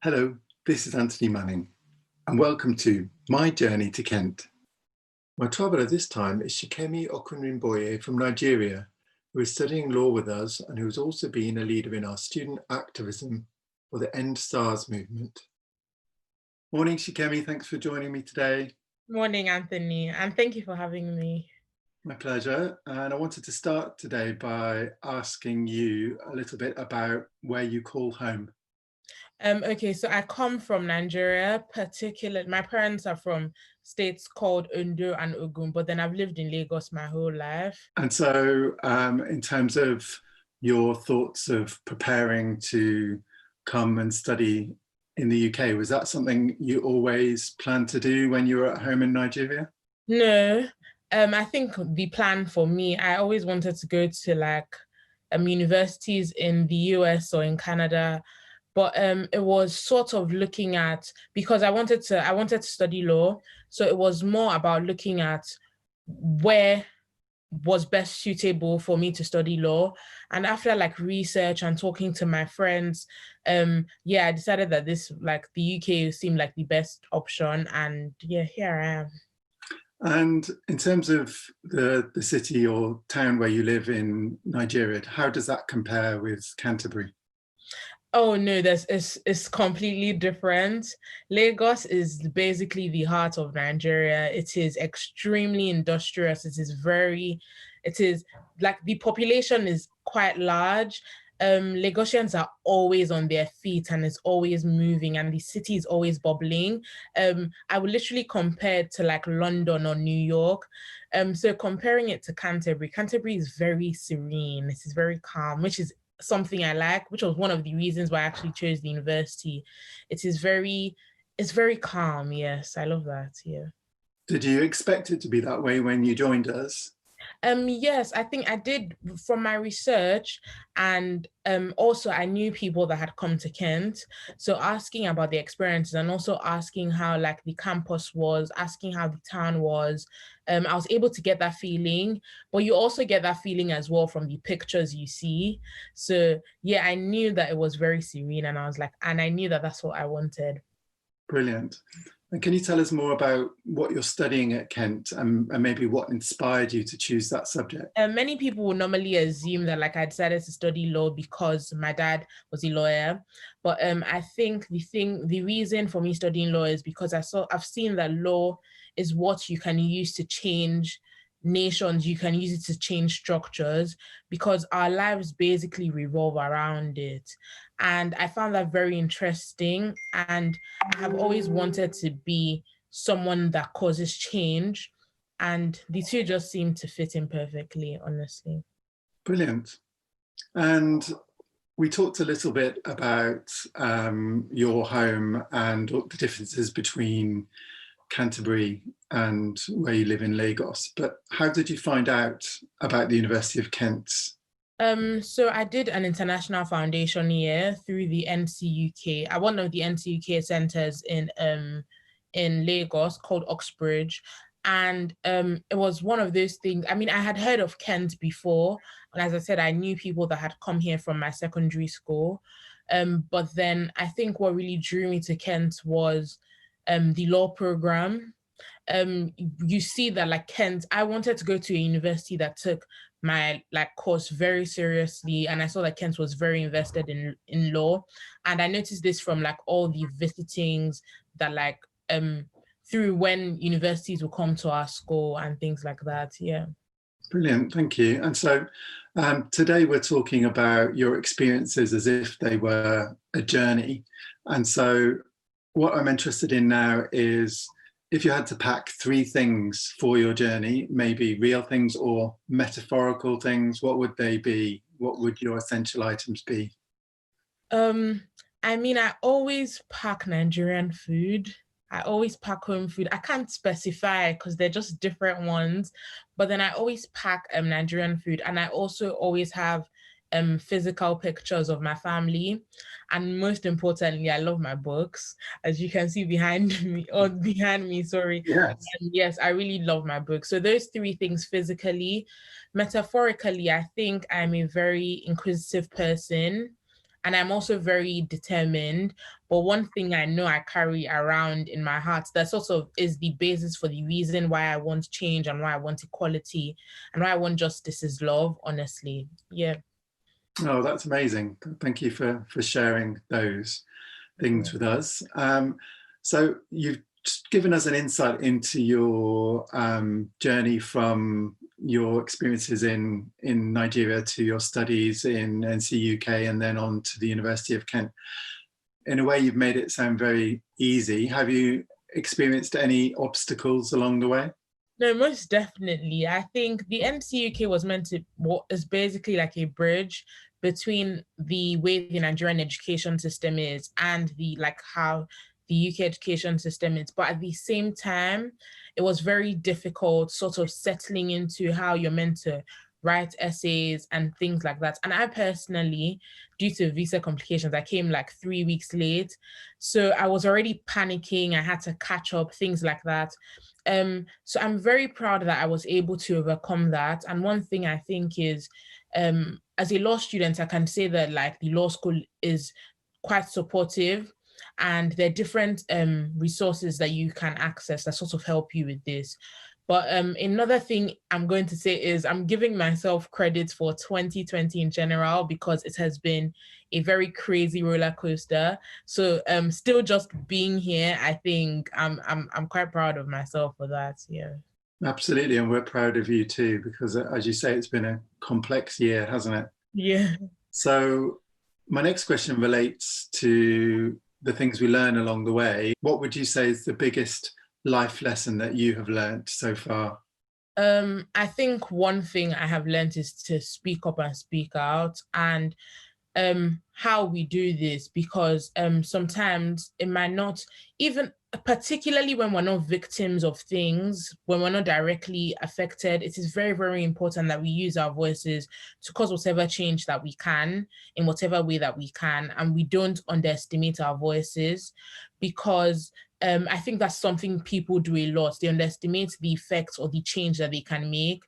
Hello, this is Anthony Manning, and welcome to My Journey to Kent. My traveller this time is Sikemi Okunrinboye from Nigeria, who is studying law with us and who has also been a leader in our student activism for the End SARS movement. Morning, Sikemi, thanks for joining me today. Morning, Anthony, and thank you for having me. My pleasure. And I wanted to start today by asking you a little bit about where you call home. Okay, so I come from Nigeria, particularly my parents are from states called Ondo and Ogun, but then I've lived in Lagos my whole life. And so in terms of your thoughts of preparing to come and study in the UK, was that something you always planned to do when you were at home in Nigeria? No, I think the plan for me, I always wanted to go to like universities in the US or in Canada, but it was sort of looking at, because I wanted to study law, so it was more about looking at where was best suitable for me to study law. And after like research and talking to my friends, yeah, I decided that this, like, the UK seemed like the best option, and yeah, here I am. And in terms of the city or town where you live in Nigeria, how does that compare with Canterbury? Oh no, it's completely different. Lagos is basically the heart of Nigeria. It is extremely industrious. It is like the population is quite large. Lagosians are always on their feet and is always moving, and the city is always bubbling. I would literally compare it to like London or New York. So comparing it to Canterbury is very serene. It is very calm, which is something I like, which was one of the reasons why I actually chose the university. It's very calm. Yes, I love that. Yeah. Did you expect it to be that way when you joined us? Yes, I think I did from my research, and also I knew people that had come to Kent. So asking about the experiences and also asking how like the campus was, asking how the town was, I was able to get that feeling. But you also get that feeling as well from the pictures you see. So yeah, I knew that it was very serene, and I was like, and I knew that that's what I wanted. Brilliant. And can you tell us more about what you're studying at Kent and maybe what inspired you to choose that subject? Many people would normally assume that like I decided to study law because my dad was a lawyer, but I think the reason for me studying law is because I've seen that law is what you can use to change nations, you can use it to change structures, because our lives basically revolve around it. And I found that very interesting, and I have always wanted to be someone that causes change, and the two just seem to fit in perfectly, honestly. Brilliant. And we talked a little bit about your home and the differences between Canterbury and where you live in Lagos, but how did you find out about the University of Kent? So I did an international foundation year through the NCUK, at one of the NCUK centers in Lagos called Oxbridge. And it was one of those things. I mean, I had heard of Kent before, and as I said, I knew people that had come here from my secondary school. But then I think what really drew me to Kent was the law program. You see that like Kent, I wanted to go to a university that took my like course very seriously, and I saw that Kent was very invested in law. And I noticed this from like all the visitings that like through when universities will come to our school and things like that. Yeah. Brilliant, thank you. And so today we're talking about your experiences as if they were a journey. And so what I'm interested in now is if you had to pack three things for your journey, maybe real things or metaphorical things, what would they be? What would your essential items be? I mean, I always pack Nigerian food. I always pack home food. I can't specify because they're just different ones, but then I always pack Nigerian food, and I also always have physical pictures of my family, and most importantly, I love my books, as you can see behind me, or behind me, sorry. Yes. Yes, I really love my books. So those three things physically. Metaphorically, I think I'm a very inquisitive person. and I'm also very determined. But one thing I know I carry around in my heart that sort of is the basis for the reason why I want change and why I want equality and why I want justice is love, honestly. Yeah. Oh, that's amazing. Thank you for sharing those things with us. So you've given us an insight into your journey from your experiences in Nigeria to your studies in NCUK and then on to the University of Kent. In a way, you've made it sound very easy. Have you experienced any obstacles along the way? No, most definitely. I think the NCUK was meant to, what is basically like a bridge between the way the Nigerian education system is and the like how the UK education system is. But at the same time, it was very difficult sort of settling into how you're meant to write essays and things like that. And I personally, due to visa complications, I came like 3 weeks late. So I was already panicking. I had to catch up, things like that. So I'm very proud that I was able to overcome that. And one thing I think is, as a law student, I can say that like the law school is quite supportive, and there are different resources that you can access that sort of help you with this. But another thing I'm going to say is I'm giving myself credit for 2020 in general because it has been a very crazy roller coaster. So still just being here, I think I'm quite proud of myself for that. Yeah. Absolutely, and we're proud of you too, because as you say, it's been a complex year, hasn't it? Yeah. So my next question relates to the things we learn along the way. What would you say is the biggest life lesson that you have learned so far? I think one thing I have learned is to speak up and speak out, and how we do this, because sometimes it might not, even particularly when we're not victims of things, when we're not directly affected, it is very, very important that we use our voices to cause whatever change that we can in whatever way that we can, and we don't underestimate our voices, because I think that's something people do a lot. They underestimate the effects or the change that they can make.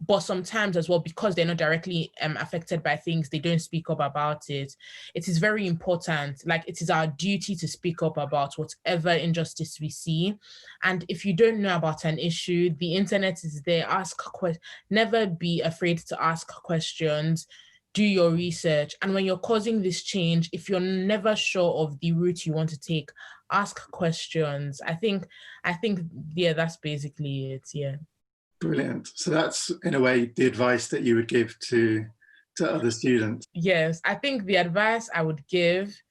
But sometimes as well, because they're not directly affected by things, they don't speak up about it. It is very important. Like, it is our duty to speak up about whatever injustice we see. And if you don't know about an issue, the internet is there. Never be afraid to ask questions. Do your research. And when you're causing this change, if you're never sure of the route you want to take, ask questions. I think, yeah, that's basically it. Yeah. Brilliant. So that's, in a way, the advice that you would give to other students. Yes, I think the advice I would give,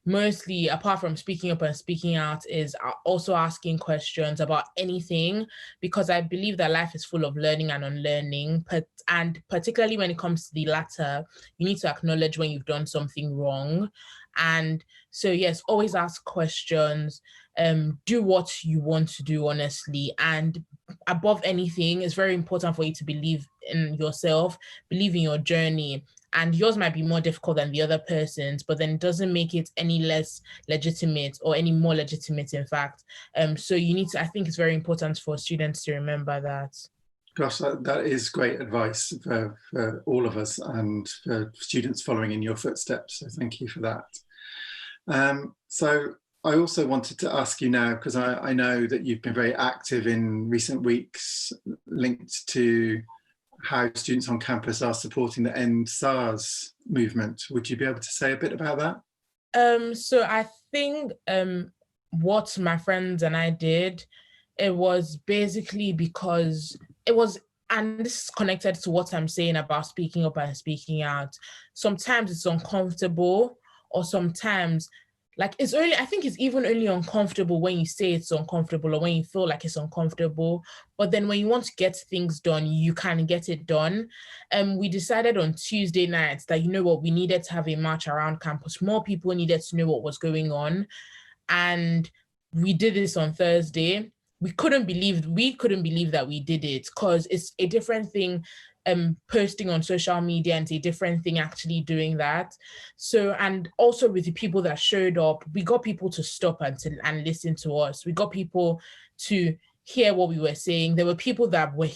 mostly apart from speaking up and speaking out, is also asking questions about anything, because I believe that life is full of learning and unlearning. And particularly when it comes to the latter, you need to acknowledge when you've done something wrong. And so, yes, always ask questions, do what you want to do, honestly. And above anything, it's very important for you to believe in yourself, believe in your journey. And yours might be more difficult than the other person's, but then it doesn't make it any less legitimate or any more legitimate, in fact. So you need to, I think it's very important for students to remember that. Gosh, that is great advice for all of us and for students following in your footsteps. So thank you for that. So I also wanted to ask you now, because I know that you've been very active in recent weeks linked to how students on campus are supporting the End SARS movement. Would you be able to say a bit about that? So I think what my friends and I did, it was basically because it was, and this is connected to what I'm saying about speaking up and speaking out. Sometimes it's uncomfortable, or sometimes, like, it's only, I think it's even only uncomfortable when you say it's uncomfortable or when you feel like it's uncomfortable. But then when you want to get things done, you can get it done. We decided on Tuesday nights that, you know what, we needed to have a march around campus. More people needed to know what was going on. And we did this on Thursday. We couldn't believe that we did it, because it's a different thing posting on social media, and it's a different thing actually doing that. So, and also with the people that showed up, we got people to stop and listen to us. We got people to hear what we were saying. There were people that were,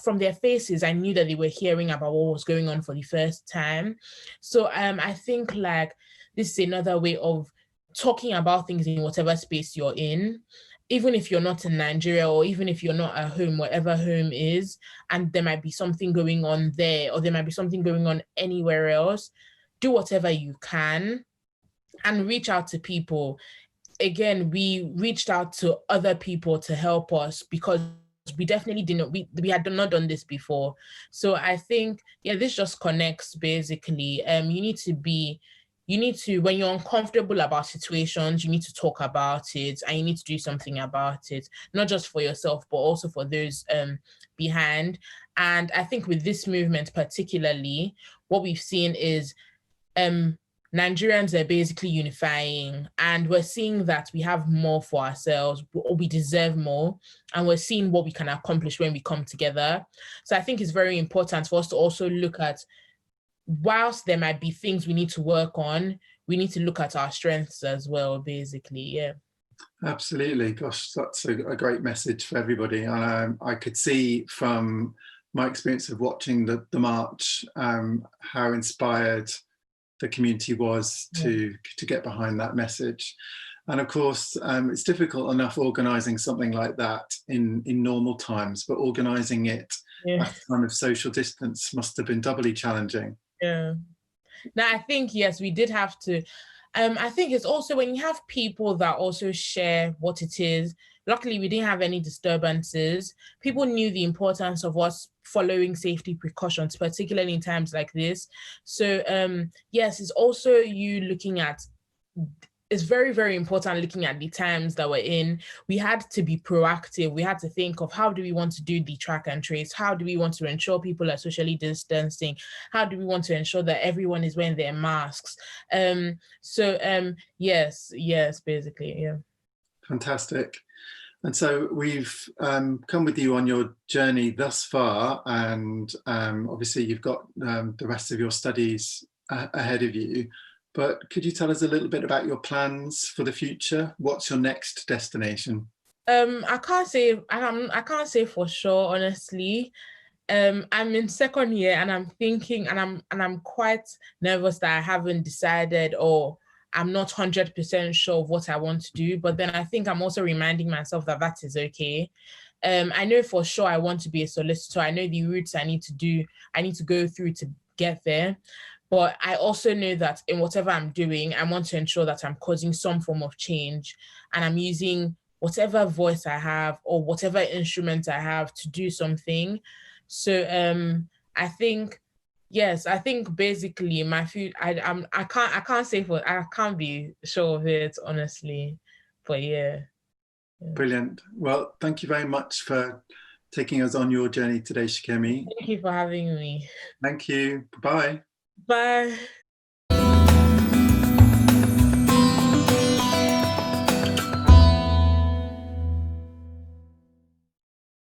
from their faces, I knew that they were hearing about what was going on for the first time. So I think like this is another way of talking about things in whatever space you're in, even if you're not in Nigeria, or even if you're not at home, whatever home is, and there might be something going on there, or there might be something going on anywhere else. Do whatever you can and reach out to people. Again, we reached out to other people to help us because we definitely didn't, we had not done this before. So I think, yeah, this just connects basically. You need to, when you're uncomfortable about situations, you need to talk about it and you need to do something about it, not just for yourself, but also for those behind. And I think with this movement particularly, what we've seen is Nigerians are basically unifying, and we're seeing that we have more for ourselves, or we deserve more, and we're seeing what we can accomplish when we come together. So I think it's very important for us to also look at, whilst there might be things we need to work on, we need to look at our strengths as well, basically. Yeah. Absolutely. Gosh, that's a great message for everybody. And I could see from my experience of watching the march, how inspired the community was to get behind that message. And of course, it's difficult enough organising something like that in normal times, but organising it at a time of social distance must have been doubly challenging. Yeah. Now, I think, yes, we did have to. I think it's also when you have people that also share what it is. Luckily, we didn't have any disturbances. People knew the importance of us following safety precautions, particularly in times like this. So yes, it's also you looking at, it's very, very important looking at the times that we're in. We had to be proactive. We had to think of, how do we want to do the track and trace? How do we want to ensure people are socially distancing? How do we want to ensure that everyone is wearing their masks? Yes, basically, yeah. Fantastic. And so we've come with you on your journey thus far, and obviously you've got the rest of your studies ahead of you. But could you tell us a little bit about your plans for the future? What's your next destination? I can't say for sure, honestly. I'm in second year and I'm thinking, and I'm quite nervous that I haven't decided, or I'm not 100% sure of what I want to do. But then I think I'm also reminding myself that that is okay. I know for sure I want to be a solicitor. I know the routes I need to go through to get there. But I also know that in whatever I'm doing, I want to ensure that I'm causing some form of change, and I'm using whatever voice I have or whatever instrument I have to do something. So I think, yes, I think basically my future, I can't be sure of it, honestly. But yeah. Brilliant. Well, thank you very much for taking us on your journey today, Sikemi. Thank you for having me. Thank you. Bye-bye. Bye.